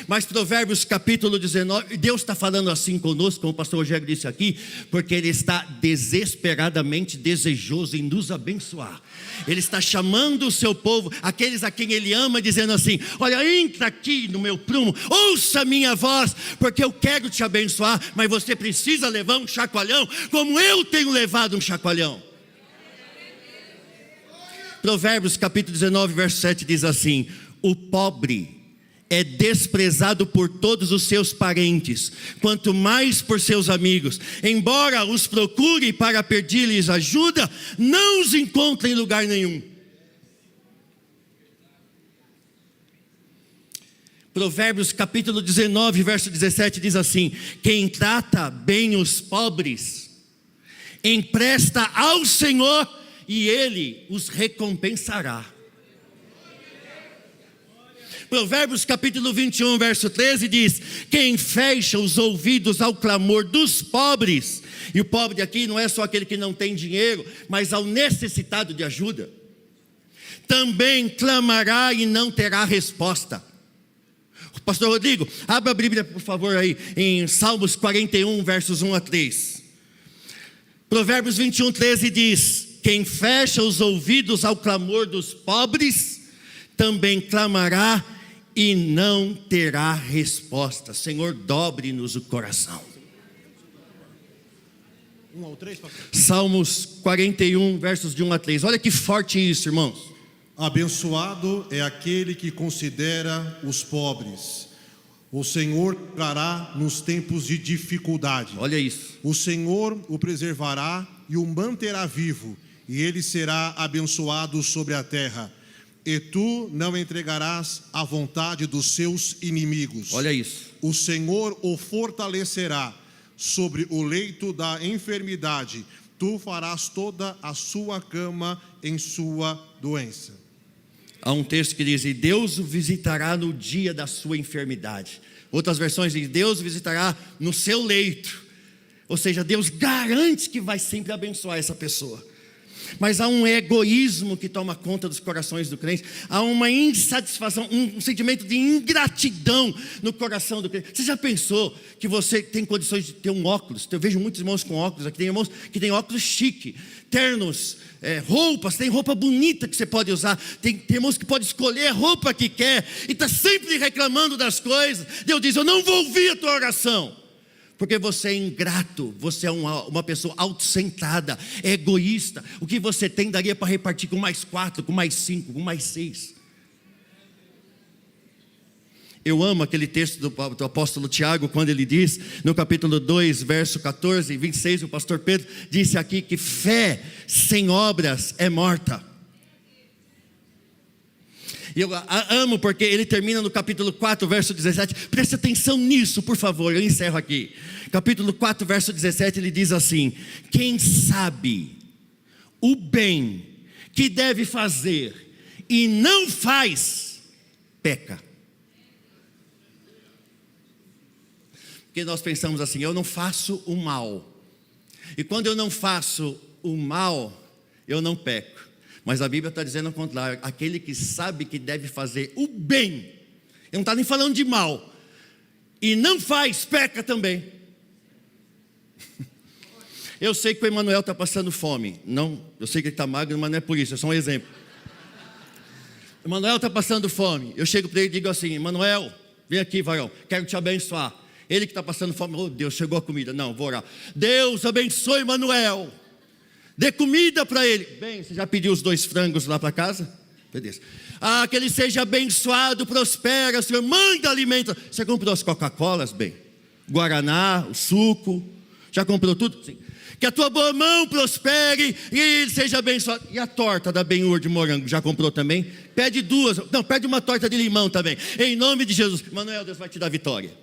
[SPEAKER 1] Mas Provérbios capítulo 19, Deus está falando assim conosco, como o pastor Rogério disse aqui, porque Ele está desesperadamente desejoso em nos abençoar. Ele está chamando o seu povo, aqueles a quem Ele ama, dizendo assim: olha, entra aqui no meu prumo, ouça a minha voz, porque eu quero te abençoar, mas você precisa levar um chacoalhão, como eu tenho levado um chacoalhão. Provérbios capítulo 19, verso 7 diz assim: o pobre é desprezado por todos os seus parentes, quanto mais por seus amigos. Embora os procure para pedir-lhes ajuda, não os encontra em lugar nenhum. Provérbios capítulo 19, verso 17 diz assim: quem trata bem os pobres, empresta ao Senhor, e Ele os recompensará. Provérbios capítulo 21, verso 13 diz: quem fecha os ouvidos ao clamor dos pobres, e o pobre aqui não é só aquele que não tem dinheiro, mas ao necessitado de ajuda, também clamará e não terá resposta. Pastor Rodrigo, abra a Bíblia por favor aí, em Salmos 41, versos 1 a 3. Provérbios 21, 13 diz: quem fecha os ouvidos ao clamor dos pobres, também clamará e não terá resposta. Senhor, dobre-nos o coração.
[SPEAKER 2] 1 ao 3, pastor.
[SPEAKER 1] Salmos 41, versos de 1 a 3. Olha que forte isso, irmãos.
[SPEAKER 2] Abençoado é aquele que considera os pobres. O Senhor trará nos tempos de dificuldade.
[SPEAKER 1] Olha isso.
[SPEAKER 2] O Senhor o preservará e o manterá vivo, e ele será abençoado sobre a terra. E tu não entregarás à vontade dos seus inimigos.
[SPEAKER 1] Olha isso.
[SPEAKER 2] O Senhor o fortalecerá sobre o leito da enfermidade. Tu farás toda a sua cama em sua doença.
[SPEAKER 1] Há um texto que diz: e Deus o visitará no dia da sua enfermidade. Outras versões dizem: Deus o visitará no seu leito. Ou seja, Deus garante que vai sempre abençoar essa pessoa. Mas há um egoísmo que toma conta dos corações do crente. Há uma insatisfação, um sentimento de ingratidão no coração do crente. Você já pensou que você tem condições de ter um óculos? Eu vejo muitos irmãos com óculos aqui. Tem irmãos que têm óculos chique, ternos, roupas. Tem roupa bonita que você pode usar. Tem irmãos que podem escolher a roupa que quer e está sempre reclamando das coisas. Deus diz: eu não vou ouvir a tua oração. Porque você é ingrato, você é uma pessoa autocentrada, é egoísta. O que você tem daria para repartir com mais 4, com mais 5, com mais 6. Eu amo aquele texto do apóstolo Tiago, quando ele diz, no capítulo 2, verso 14 e 26, o pastor Pedro disse aqui que fé sem obras é morta. E eu amo porque ele termina no capítulo 4, verso 17. Preste atenção nisso, por favor, eu encerro aqui. Capítulo 4, verso 17, ele diz assim: quem sabe o bem que deve fazer e não faz, peca. Porque nós pensamos assim: eu não faço o mal. E quando eu não faço o mal, eu não peco. Mas a Bíblia está dizendo ao contrário: aquele que sabe que deve fazer o bem, ele não está nem falando de mal, e não faz, peca também. Eu sei que o Emanuel está passando fome. Não, eu sei que ele está magro, mas não é por isso, é só um exemplo. O Emanuel está passando fome. Eu chego para ele e digo assim: Emanuel, vem aqui, varão, quero te abençoar. Ele que está passando fome: oh Deus, chegou a comida. Não, vou orar. Deus abençoe Emanuel, dê comida para ele. Bem, você já pediu os 2 frangos lá para casa? Beleza. Ah, que ele seja abençoado, prospera, Senhor, manda alimento. Você comprou as Coca-Colas, bem? Guaraná, o suco, já comprou tudo? Sim. Que a tua boa mão prospere e ele seja abençoado. E a torta da Ben-Hur de morango, já comprou também? Pede 2, não, pede uma torta de limão também. Em nome de Jesus. Emanuel, Deus vai te dar vitória.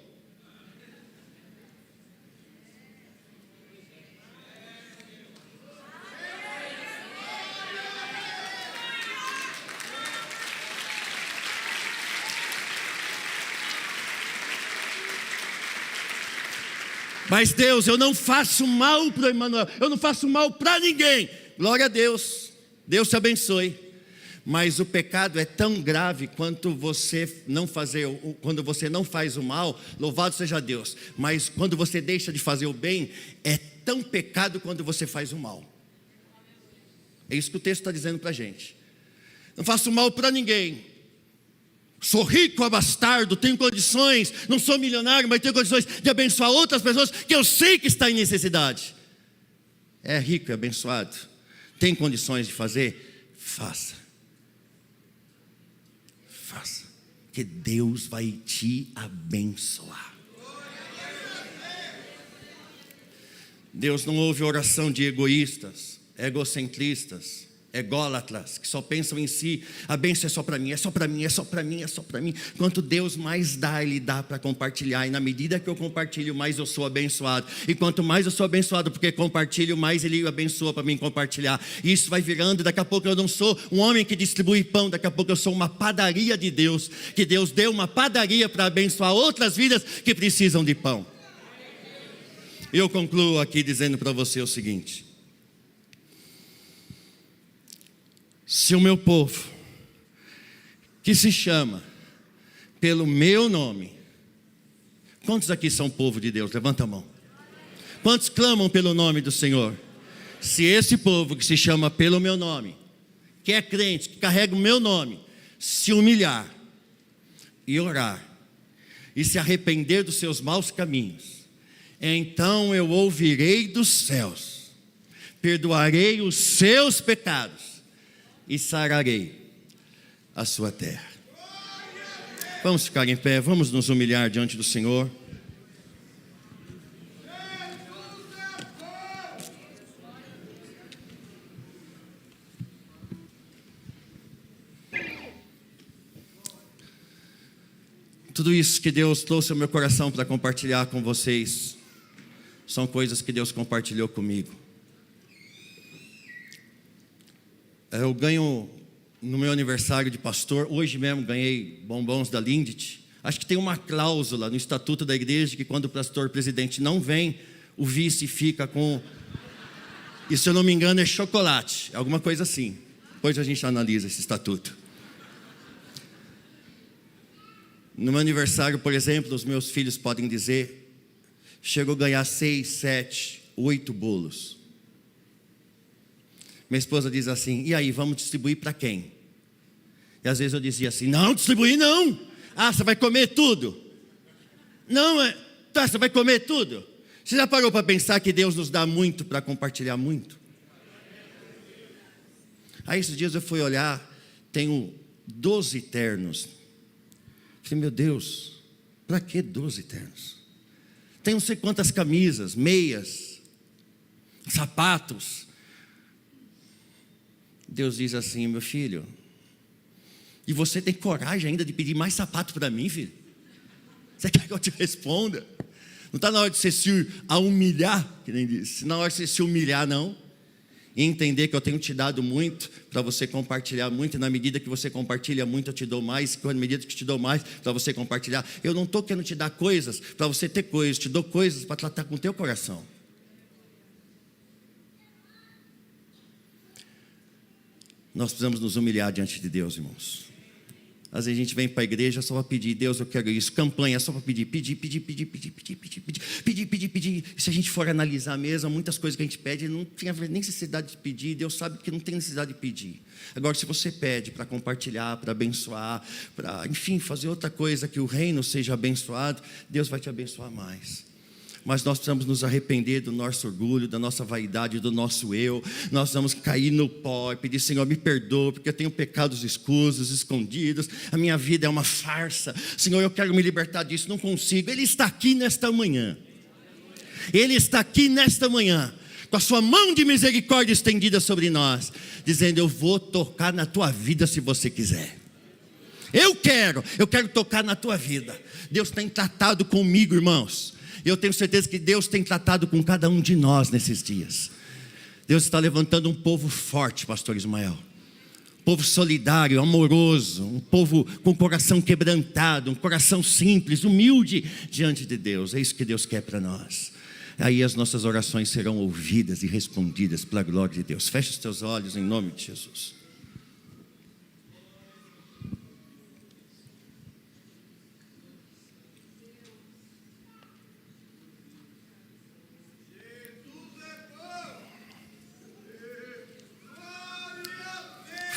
[SPEAKER 1] Mas Deus, eu não faço mal para o Emanuel, eu não faço mal para ninguém. Glória a Deus, Deus te abençoe. Mas o pecado é tão grave quanto você não fazer, quando você não faz o mal, louvado seja Deus. Mas quando você deixa de fazer o bem, é tão pecado quando você faz o mal. É isso que o texto está dizendo para a gente. Não faço mal para ninguém. Sou rico, abastardo, tenho condições, não sou milionário, mas tenho condições de abençoar outras pessoas que eu sei que estão em necessidade. É rico e abençoado, tem condições de fazer? Faça. Faça, que Deus vai te abençoar. Deus não ouve oração de egoístas, egocentristas, ególatras, que só pensam em si. A bênção é só para mim, é só para mim, é só para mim, é só para mim. Quanto Deus mais dá, Ele dá para compartilhar. E na medida que eu compartilho, mais eu sou abençoado. E quanto mais eu sou abençoado porque compartilho, mais Ele abençoa para mim compartilhar. E isso vai virando, daqui a pouco eu não sou um homem que distribui pão, daqui a pouco eu sou uma padaria de Deus, que Deus deu uma padaria para abençoar outras vidas que precisam de pão. E eu concluo aqui dizendo para você o seguinte: se o meu povo, que se chama pelo meu nome, quantos aqui são povo de Deus? Levanta a mão. Quantos clamam pelo nome do Senhor? Se esse povo que se chama pelo meu nome, que é crente, que carrega o meu nome, se humilhar e orar e se arrepender dos seus maus caminhos, então eu ouvirei dos céus, perdoarei os seus pecados e sararei a sua terra. Vamos ficar em pé, vamos nos humilhar diante do Senhor. Tudo isso que Deus trouxe ao meu coração para compartilhar com vocês são coisas que Deus compartilhou comigo. Eu ganho no meu aniversário de pastor, hoje mesmo ganhei bombons da Lindt. Acho que tem uma cláusula no estatuto da igreja que quando o pastor presidente não vem, o vice fica com, e se eu não me engano é chocolate, alguma coisa assim. Depois a gente analisa esse estatuto. No meu aniversário, por exemplo, os meus filhos podem dizer, chego a ganhar 6, 7, 8 bolos. Minha esposa diz assim: e aí, vamos distribuir para quem? E às vezes eu dizia assim: não, distribuir não. Ah, você vai comer tudo? Não, tá, você vai comer tudo? Você já parou para pensar que Deus nos dá muito para compartilhar muito? Aí esses dias eu fui olhar, tenho 12 ternos. Falei: meu Deus, para que 12 ternos? Tem não sei quantas camisas, meias, sapatos. Deus diz assim: meu filho, E você tem coragem ainda de pedir mais sapato para mim, filho? Você quer que eu te responda? Não está na hora de você se humilhar, que nem disse. Não é na hora de você se humilhar, não. E entender que eu tenho te dado muito para você compartilhar muito. E na medida que você compartilha muito, eu te dou mais. E na medida que te dou mais para você compartilhar. Eu não estou querendo te dar coisas para você ter coisas. Te dou coisas para tratar com o teu coração. Nós precisamos nos humilhar diante de Deus, irmãos. Às vezes a gente vem para a igreja só para pedir, Deus, eu quero isso. Campanha só para pedir. E se a gente for analisar mesmo, muitas coisas que a gente pede, não tinha necessidade de pedir. Deus sabe que não tem necessidade de pedir. Agora, se você pede para compartilhar, para abençoar, para, enfim, fazer outra coisa, que o reino seja abençoado, Deus vai te abençoar mais. Mas nós precisamos nos arrepender do nosso orgulho, da nossa vaidade, do nosso eu. Nós precisamos cair no pó e pedir, Senhor, me perdoa, porque eu tenho pecados escusos, escondidos. A minha vida é uma farsa. Senhor, eu quero me libertar disso, não consigo. Ele está aqui nesta manhã. Ele está aqui nesta manhã, com a sua mão de misericórdia estendida sobre nós, dizendo, eu vou tocar na tua vida se você quiser. Eu quero tocar na tua vida. Deus tem tratado comigo, irmãos. Eu tenho certeza que Deus tem tratado com cada um de nós nesses dias. Deus está levantando um povo forte, pastor Ismael. Um povo solidário, amoroso. Um povo com coração quebrantado. Um coração simples, humilde diante de Deus. É isso que Deus quer para nós. Aí as nossas orações serão ouvidas e respondidas pela glória de Deus. Feche os teus olhos em nome de Jesus.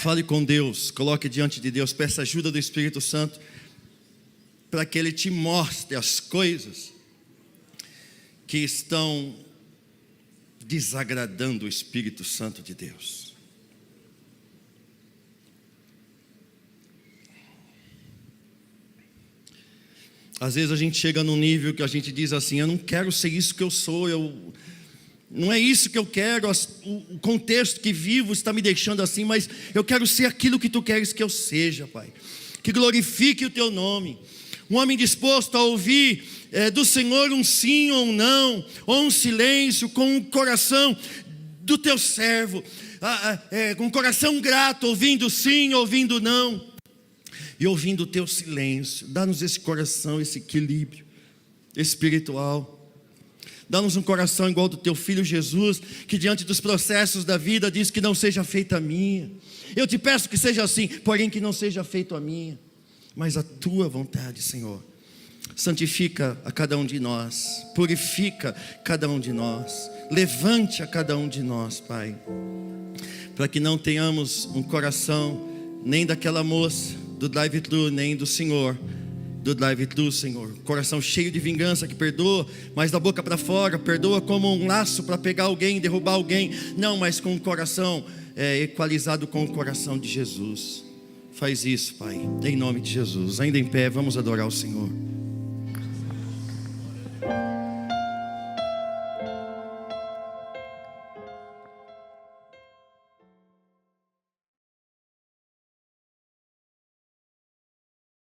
[SPEAKER 1] Fale com Deus, coloque diante de Deus, peça ajuda do Espírito Santo para que Ele te mostre as coisas que estão desagradando o Espírito Santo de Deus. Às vezes a gente chega num nível que a gente diz assim, eu não quero ser isso que eu sou, não é isso que eu quero, o contexto que vivo está me deixando assim, mas eu quero ser aquilo que tu queres que eu seja, Pai. Que glorifique o teu nome. Um homem disposto a ouvir do Senhor um sim ou um não, ou um silêncio, com o coração do teu servo, com o coração grato, ouvindo sim, ouvindo não, e ouvindo o teu silêncio. Dá-nos esse coração, esse equilíbrio espiritual. Dá-nos um coração igual do teu filho Jesus, que diante dos processos da vida diz que não seja feita a minha. Eu te peço que seja assim, porém que não seja feito a minha, mas a tua vontade, Senhor. Santifica a cada um de nós, purifica cada um de nós, levante a cada um de nós, Pai, para que não tenhamos um coração nem daquela moça do drive-thru, nem do Senhor do drive-thru, Senhor. Coração cheio de vingança que perdoa, mas da boca para fora, perdoa como um laço para pegar alguém, derrubar alguém. Não, mas com o coração equalizado com o coração de Jesus. Faz isso, Pai, em nome de Jesus. Ainda em pé, vamos adorar o Senhor.